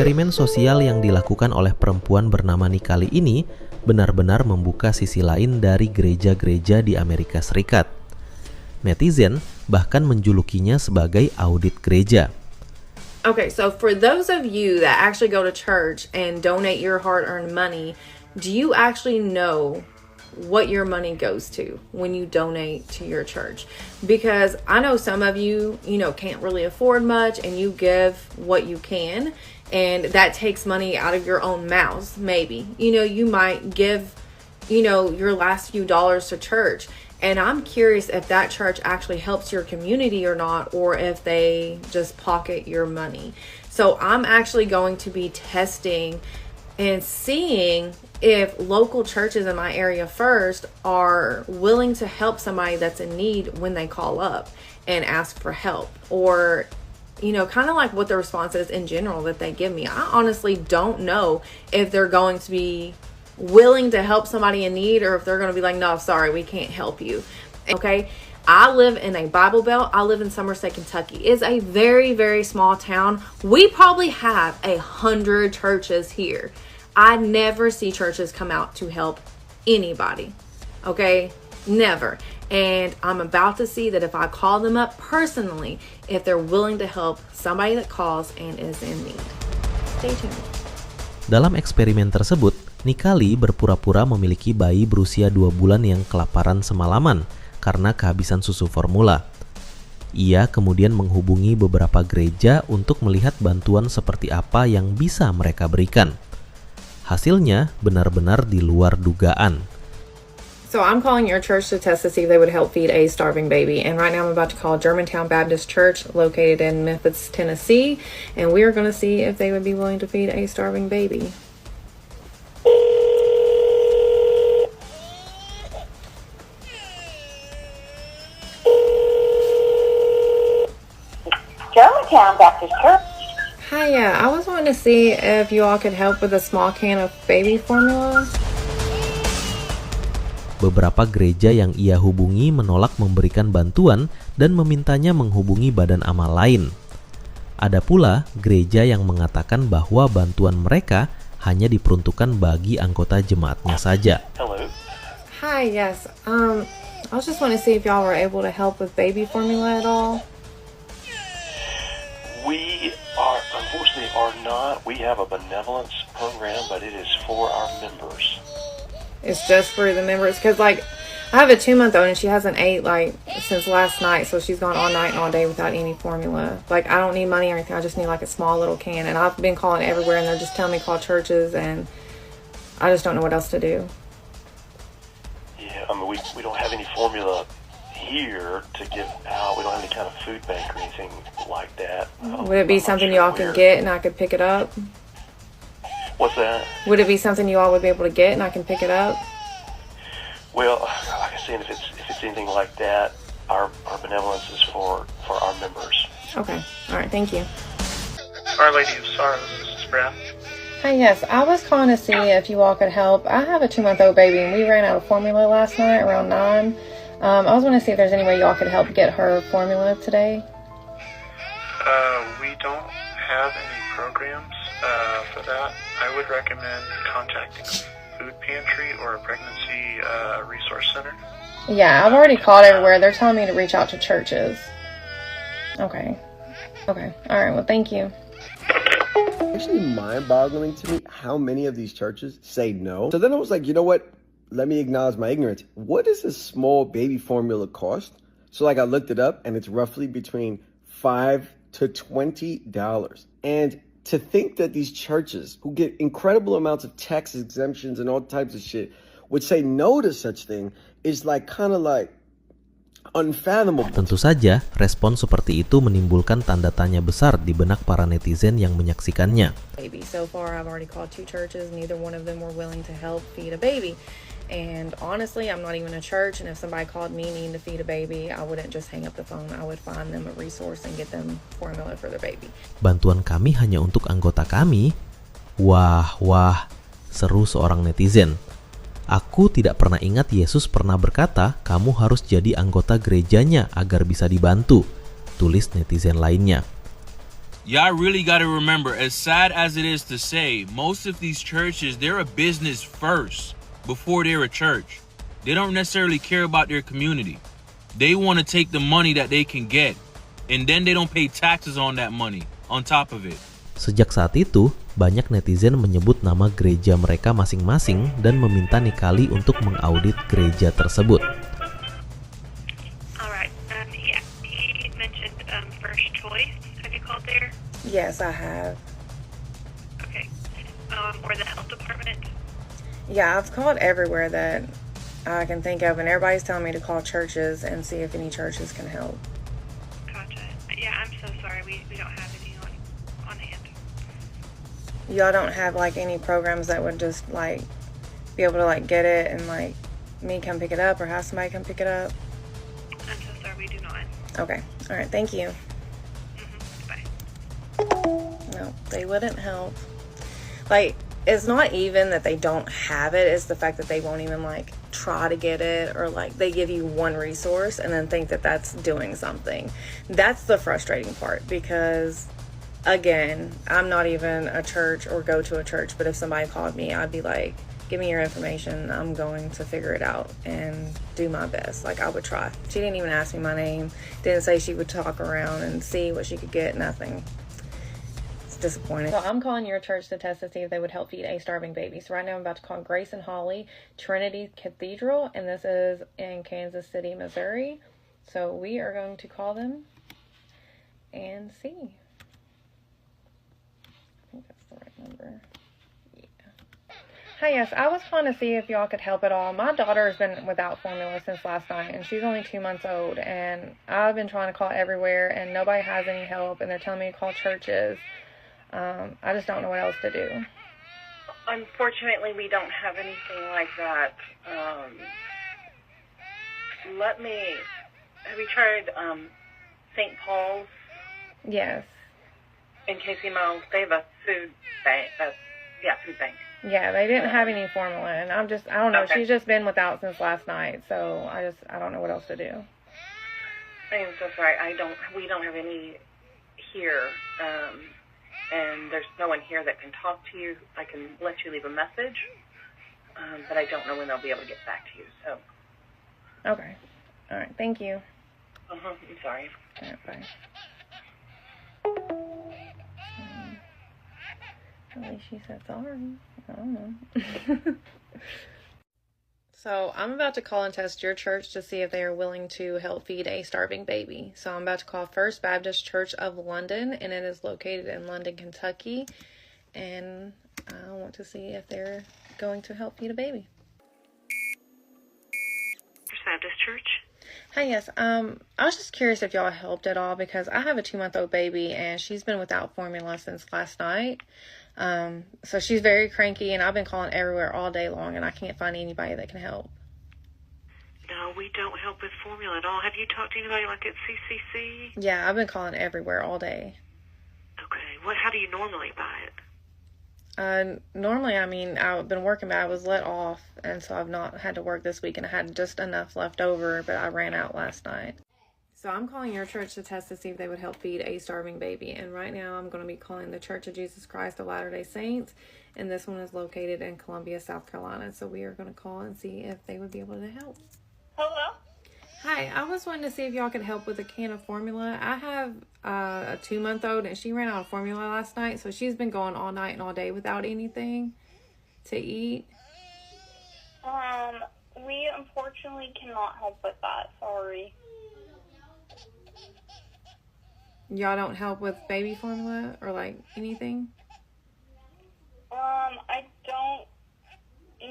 Eksperimen sosial yang dilakukan oleh perempuan bernama Nikali ini benar-benar membuka sisi lain dari gereja-gereja di Amerika Serikat. Netizen bahkan menjulukinya sebagai audit gereja. Okay, so for those of you that actually go to church and donate your hard-earned money, do you actually know what your money goes to when you donate to your church? Because I know some of you, can't really afford much and you give what you can, and that takes money out of your own mouths, maybe. You might give, your last few dollars to church. And I'm curious if that church actually helps your community or not, or if they just pocket your money. So I'm actually going to be testing and seeing if local churches in my area first are willing to help somebody that's in need when they call up and ask for help, or kind of like what the response is in general that they give me. I honestly don't know if they're going to be willing to help somebody in need, or if they're going to be like, no, sorry, we can't help you. Okay, I live in a Bible Belt. I live in Somerset, Kentucky. It's a very, very small town. We probably have 100 churches here. I never see churches come out to help anybody. Okay, never. And I'm about to see that if I call them up personally, if they're willing to help somebody that calls and is in need. Stay tuned. Dalam eksperimen tersebut, Nikali berpura-pura memiliki bayi berusia 2 bulan yang kelaparan semalaman karena kehabisan susu formula. Ia kemudian menghubungi beberapa gereja untuk melihat bantuan seperti apa yang bisa mereka berikan. Hasilnya benar-benar di luar dugaan. So I'm calling your church to test to see if they would help feed a starving baby. And right now I'm about to call Germantown Baptist Church located in Memphis, Tennessee. And we are going to see if they would be willing to feed a starving baby. Germantown Baptist Church. Hiya, I was wanting to see if you all could help with a small can of baby formula. Beberapa gereja yang ia hubungi menolak memberikan bantuan dan memintanya menghubungi badan amal lain. Ada pula gereja yang mengatakan bahwa bantuan mereka hanya diperuntukkan bagi anggota jemaatnya saja. Hello. Hi, yes. I was just wanting to see if y'all were able to help with baby formula at all. We unfortunately are not. We have a benevolence program, but it is for our members. It's just for the members, because I have a 2-month-old and she hasn't ate since last night, so she's gone all night and all day without any formula. I don't need money or anything. I just need a small little can, and I've been calling everywhere and they're just telling me call churches, and I just don't know what else to do. Yeah, we don't have any formula here to give out. We don't have any kind of food bank or anything like that. Would it be something y'all could get and I could pick it up? What's that? Would it be something you all would be able to get and I can pick it up? Well, like I said, if it's anything like that, our benevolence is for our members. Okay. All right. Thank you. Our Lady of Sorrows, this is Brad. Hi, yes. I was calling to see if you all could help. I have a 2-month-old baby and we ran out of formula last night around 9. I was going to see if there's any way y'all could help get her formula today. We don't have any programs for that. I would recommend contacting a food pantry or a pregnancy resource center. Yeah, I've already called everywhere. They're telling me to reach out to churches. Okay. All right. Well, thank you. It's actually mind-boggling to me how many of these churches say no. So then I was like, you know what? Let me acknowledge my ignorance. What does a small baby formula cost? So I looked it up and it's roughly between $5 to $20. And to think that these churches who get incredible amounts of tax exemptions and all types of shit would say no to such thing is kind of unfathomable. Tentu saja, respon seperti itu menimbulkan tanda tanya besar di benak para netizen yang menyaksikannya. So far I've already called 2 churches, neither one of them were willing to help feed a baby. And honestly, I'm not even a church, and if somebody called me needing to feed a baby, I wouldn't just hang up the phone. I would find them a resource and get them formula for their baby. Bantuan kami hanya untuk anggota kami? Wah, seru seorang netizen. Aku tidak pernah ingat Yesus pernah berkata, kamu harus jadi anggota gerejanya agar bisa dibantu, tulis netizen lainnya. Y'all really got to remember, as sad as it is to say, most of these churches, they're a business first before they're a church. They don't necessarily care about their community. They want to take the money that they can get, and then they don't pay taxes on that money on top of it. Sejak saat itu, banyak netizen menyebut nama gereja mereka masing-masing dan meminta Nikali untuk mengaudit gereja tersebut. Alright, he mentioned First Choice. Have you called there? Yes, I have. Okay. Or the health department? Yeah, I've called everywhere that I can think of, and everybody's telling me to call churches and see if any churches can help. Gotcha. Yeah, I'm so sorry. We don't have any on hand. Y'all don't have like any programs that would just like be able to like get it and like me come pick it up or have somebody come pick it up? I'm so sorry. We do not. Okay. All right. Thank you. Bye. No, they wouldn't help. Like, it's not even that they don't have it, it's the fact that they won't even like try to get it, or like they give you one resource and then think that that's doing something. That's the frustrating part, because again, I'm not even a church or go to a church, but if somebody called me, I'd be like, give me your information, I'm going to figure it out and do my best. Like, I would try. She didn't even ask me my name, didn't say she would talk around and see what she could get, nothing. Disappointed. So I'm calling your church to test to see if they would help feed a starving baby. So right now I'm about to call Grace and Holly Trinity Cathedral, and this is in Kansas City, Missouri. So we are going to call them and see. I think that's the right number. Yeah. Hi, yes, I was calling to see if y'all could help at all. My daughter has been without formula since last night, and she's only 2 months old, and I've been trying to call everywhere and nobody has any help, and they're telling me to call churches. I just don't know what else to do. Unfortunately, we don't have anything like that. Have you tried St. Paul's? Yes. In Casey Miles, they have a food bank. Food bank. Yeah, they didn't have any formula, and I don't know. Okay. She's just been without since last night, so I don't know what else to do. I am so sorry. We don't have any here. And there's no one here that can talk to you. I can let you leave a message, but I don't know when they'll be able to get back to you. So. Okay. All right. Thank you. I'm sorry. All right. Bye. At least she said sorry. I don't know. So I'm about to call and test your church to see if they are willing to help feed a starving baby. So I'm about to call First Baptist Church of London, and it is located in London, Kentucky. And I want to see if they're going to help feed a baby. First Baptist Church? Hi, yes. I was just curious if y'all helped at all, because I have a 2-month-old baby and she's been without formula since last night. So she's very cranky, and I've been calling everywhere all day long, and I can't find anybody that can help. No, we don't help with formula at all. Have you talked to anybody like at CCC? Yeah, I've been calling everywhere all day. Okay. How do you normally buy it? Normally, I've been working, but I was let off, and so I've not had to work this week, and I had just enough left over, but I ran out last night. So I'm calling your church to test to see if they would help feed a starving baby. And right now I'm going to be calling the Church of Jesus Christ of Latter-day Saints. And this one is located in Columbia, South Carolina. So we are going to call and see if they would be able to help. Hello? Hi, I was wanting to see if y'all could help with a can of formula. I have a 2-month-old, and she ran out of formula last night. So she's been going all night and all day without anything to eat. We unfortunately cannot help with that. Sorry. Y'all don't help with baby formula or like anything? I don't.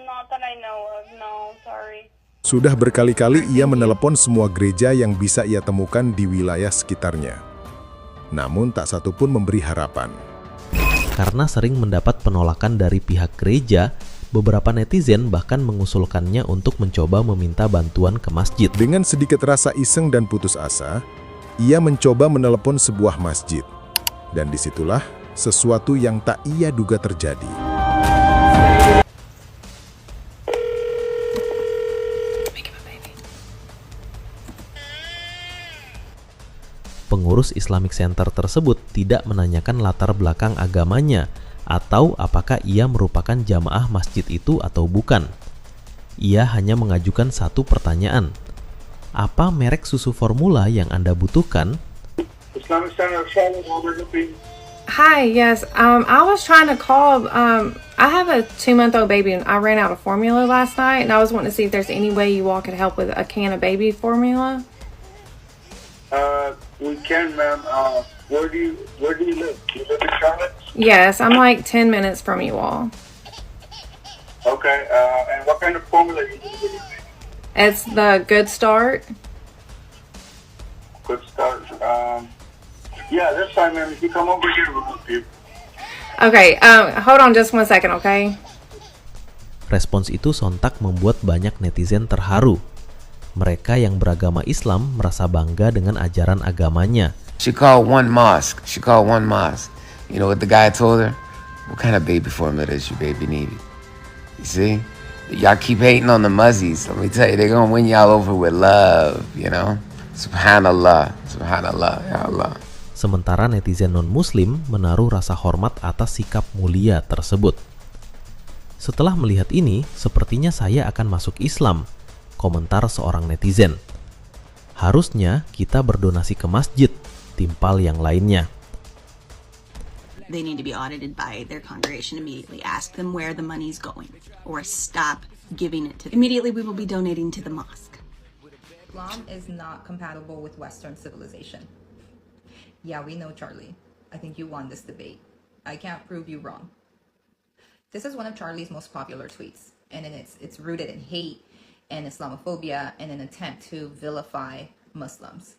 Not that I know of. No, sorry. Sudah berkali-kali ia menelepon semua gereja yang bisa ia temukan di wilayah sekitarnya. Namun tak satu pun memberi harapan. Karena sering mendapat penolakan dari pihak gereja, beberapa netizen bahkan mengusulkannya untuk mencoba meminta bantuan ke masjid. Dengan sedikit rasa iseng dan putus asa, ia mencoba menelepon sebuah masjid. Dan disitulah sesuatu yang tak ia duga terjadi. Pengurus pengurus Islamic Center tersebut tidak menanyakan latar belakang agamanya atau apakah ia merupakan jamaah masjid itu atau bukan. Ia hanya mengajukan satu pertanyaan. Apa merek susu formula yang Anda butuhkan? Islamic Center of Charlotte, how may I help you? Hi, yes. I was trying to call. I have a 2-month-old baby, and I ran out of formula last night, and I was wanting to see if there's any way you all could help with a can of baby formula. We can, ma'am. Where do you live? Do you live in Charlotte? Yes, I'm like 10 minutes from you all. Okay. And what kind of formula you need? It's the Good Start. Good Start. Yeah, that's fine, ma'am. If you come over here, we'll help you. Okay. Hold on just 1 second, okay? Respons itu sontak membuat banyak netizen terharu. Mereka yang beragama Islam merasa bangga dengan ajaran agamanya. She called one mosque. You know what the guy told her? What kind of baby formula does your baby need? You see? Y'all keep hating on the muzzies. Let me tell you, they're gonna win y'all over with love, you know? Subhanallah. Ya Allah. Sementara netizen non-muslim menaruh rasa hormat atas sikap mulia tersebut. Setelah melihat ini, sepertinya saya akan masuk Islam, komentar seorang netizen. Harusnya kita berdonasi ke masjid, timpal yang lainnya. They need to be audited by their congregation immediately. Ask them where the money's going, or stop giving it to them. Immediately we will be donating to the mosque. Islam is not compatible with Western civilization. Yeah, we know, Charlie. I think you won this debate. I can't prove you wrong. This is one of Charlie's most popular tweets, and it's rooted in hate and Islamophobia and an attempt to vilify Muslims.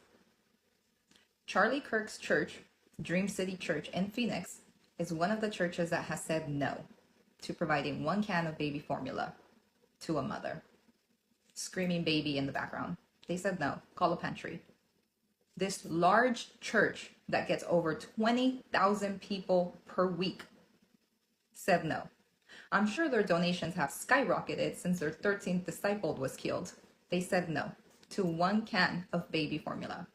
Charlie Kirk's church, Dream City Church in Phoenix, is one of the churches that has said no to providing 1 can of baby formula to a mother. Screaming baby in the background. They said no. Call a pantry. This large church that gets over 20,000 people per week said no. I'm sure their donations have skyrocketed since their 13th disciple was killed. They said no to 1 can of baby formula.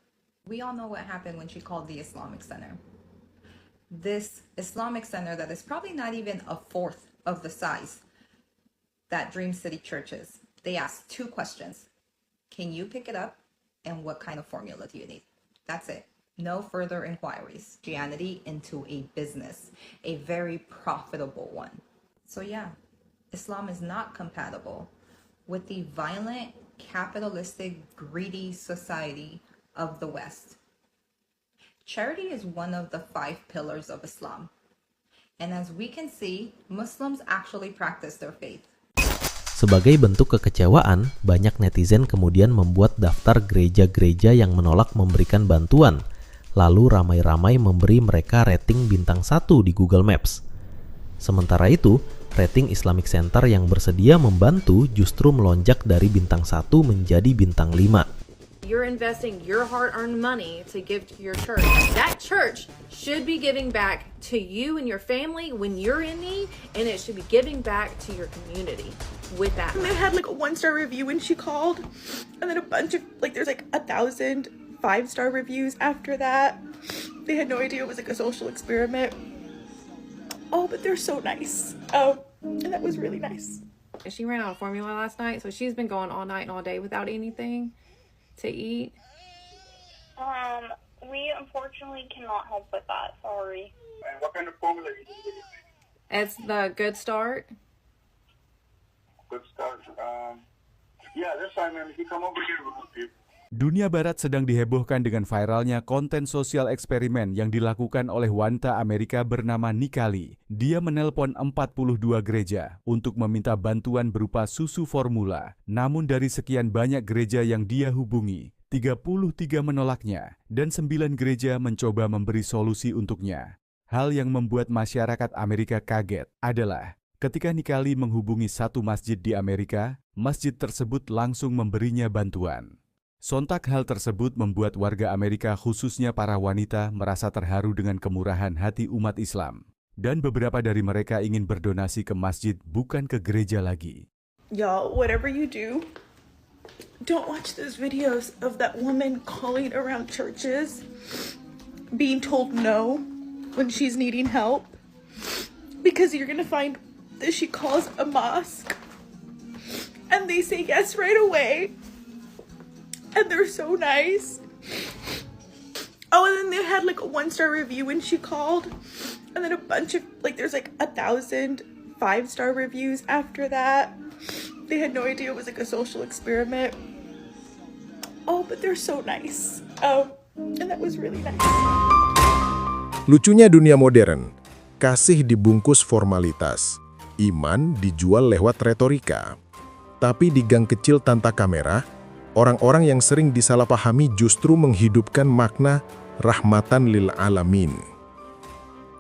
We all know what happened when she called the Islamic Center. This Islamic Center that is probably not even a fourth of the size that Dream City Church is. They asked 2 questions. Can you pick it up? And what kind of formula do you need? That's it. No further inquiries. Christianity into a business, a very profitable one. So yeah, Islam is not compatible with the violent, capitalistic, greedy society of the West. Charity is one of the 5 pillars of Islam. And as we can see, Muslims actually practice their faith. Sebagai bentuk kekecewaan, banyak netizen kemudian membuat daftar gereja-gereja yang menolak memberikan bantuan, lalu ramai-ramai memberi mereka rating bintang 1 di Google Maps. Sementara itu, rating Islamic Center yang bersedia membantu justru melonjak dari bintang 1 menjadi bintang 5. You're investing your hard-earned money to give to your church. That church should be giving back to you and your family when you're in need, and it should be giving back to your community with that. They had like a 1-star review when she called, and then a bunch of there's like 1,000 5-star reviews after that. They had no idea it was like a social experiment. Oh, but they're so nice. Oh, and that was really nice. She ran out of formula last night, so she's been going all night and all day without anything to eat. We unfortunately cannot help with that. Sorry. And what kind of formula you need? It's the Good Start. Good Start. Yeah, that's fine, man. If you come over here, we'll help you. Dunia Barat sedang dihebohkan dengan viralnya konten sosial eksperimen yang dilakukan oleh wanita Amerika bernama Nikali. Dia menelpon 42 gereja untuk meminta bantuan berupa susu formula. Namun dari sekian banyak gereja yang dia hubungi, 33 menolaknya dan 9 gereja mencoba memberi solusi untuknya. Hal yang membuat masyarakat Amerika kaget adalah ketika Nikali menghubungi satu masjid di Amerika, masjid tersebut langsung memberinya bantuan. Sontak hal tersebut membuat warga Amerika khususnya para wanita merasa terharu dengan kemurahan hati umat Islam. Dan beberapa dari mereka ingin berdonasi ke masjid bukan ke gereja lagi. Y'all, whatever you do, don't watch those videos of that woman calling around churches being told no when she's needing help, because you're gonna find that she calls a mosque and they say yes right away, and they're so nice. Oh, and then they had like a 1-star review when she called, and then a bunch of there's like 1,000 5-star reviews after that. They had no idea it was like a social experiment. Oh, but they're so nice. And that was really nice. Lucunya dunia modern, kasih dibungkus formalitas, iman dijual lewat retorika. Tapi di gang kecil tanpa kamera, orang-orang yang sering disalahpahami justru menghidupkan makna rahmatan lil alamin.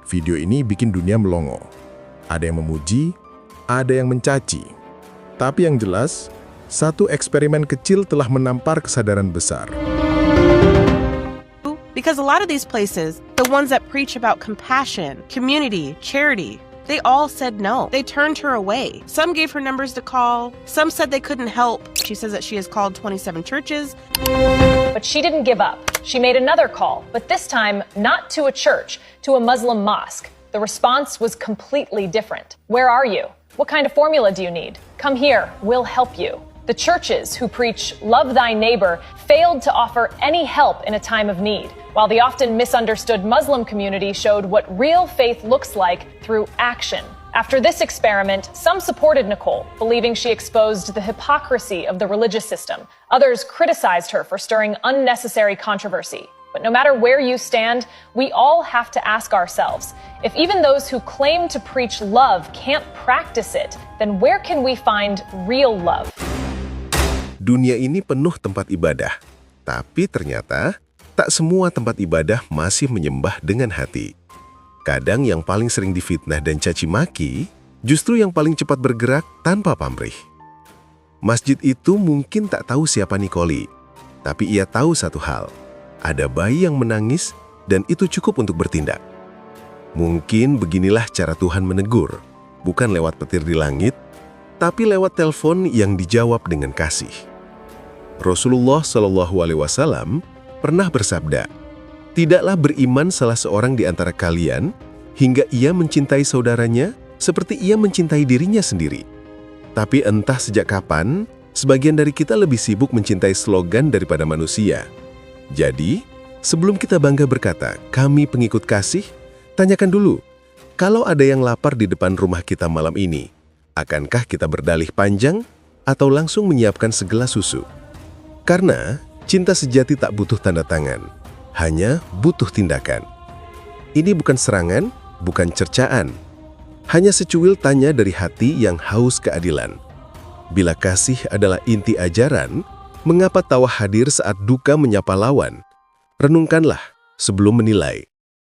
Video ini bikin dunia melongo. Ada yang memuji, ada yang mencaci. Tapi yang jelas, satu eksperimen kecil telah menampar kesadaran besar. Because a lot of these places, the ones that preach about compassion, community, charity, they all said no. They turned her away. Some gave her numbers to call. Some said they couldn't help. She says that she has called 27 churches. But she didn't give up. She made another call, but this time not to a church, to a Muslim mosque. The response was completely different. Where are you? What kind of formula do you need? Come here, we'll help you. The churches who preach love thy neighbor failed to offer any help in a time of need, while the often misunderstood Muslim community showed what real faith looks like through action. After this experiment, some supported Nicole, believing she exposed the hypocrisy of the religious system. Others criticized her for stirring unnecessary controversy. But no matter where you stand, we all have to ask ourselves, if even those who claim to preach love can't practice it, then where can we find real love? Dunia ini penuh tempat ibadah, tapi ternyata tak semua tempat ibadah masih menyembah dengan hati. Kadang yang paling sering difitnah dan caci maki, justru yang paling cepat bergerak tanpa pamrih. Masjid itu mungkin tak tahu siapa Nicole, tapi ia tahu satu hal, ada bayi yang menangis dan itu cukup untuk bertindak. Mungkin beginilah cara Tuhan menegur, bukan lewat petir di langit, tapi lewat telepon yang dijawab dengan kasih. Rasulullah SAW pernah bersabda, "Tidaklah beriman salah seorang di antara kalian hingga ia mencintai saudaranya seperti ia mencintai dirinya sendiri." Tapi entah sejak kapan, sebagian dari kita lebih sibuk mencintai slogan daripada manusia. Jadi, sebelum kita bangga berkata, "Kami pengikut kasih," tanyakan dulu, kalau ada yang lapar di depan rumah kita malam ini, akankah kita berdalih panjang atau langsung menyiapkan segelas susu? Karena cinta sejati tak butuh tanda tangan, hanya butuh tindakan. Ini bukan serangan, bukan cercaan. Hanya secuil tanya dari hati yang haus keadilan. Bila kasih adalah inti ajaran, mengapa tawa hadir saat duka menyapa lawan? Renungkanlah sebelum menilai.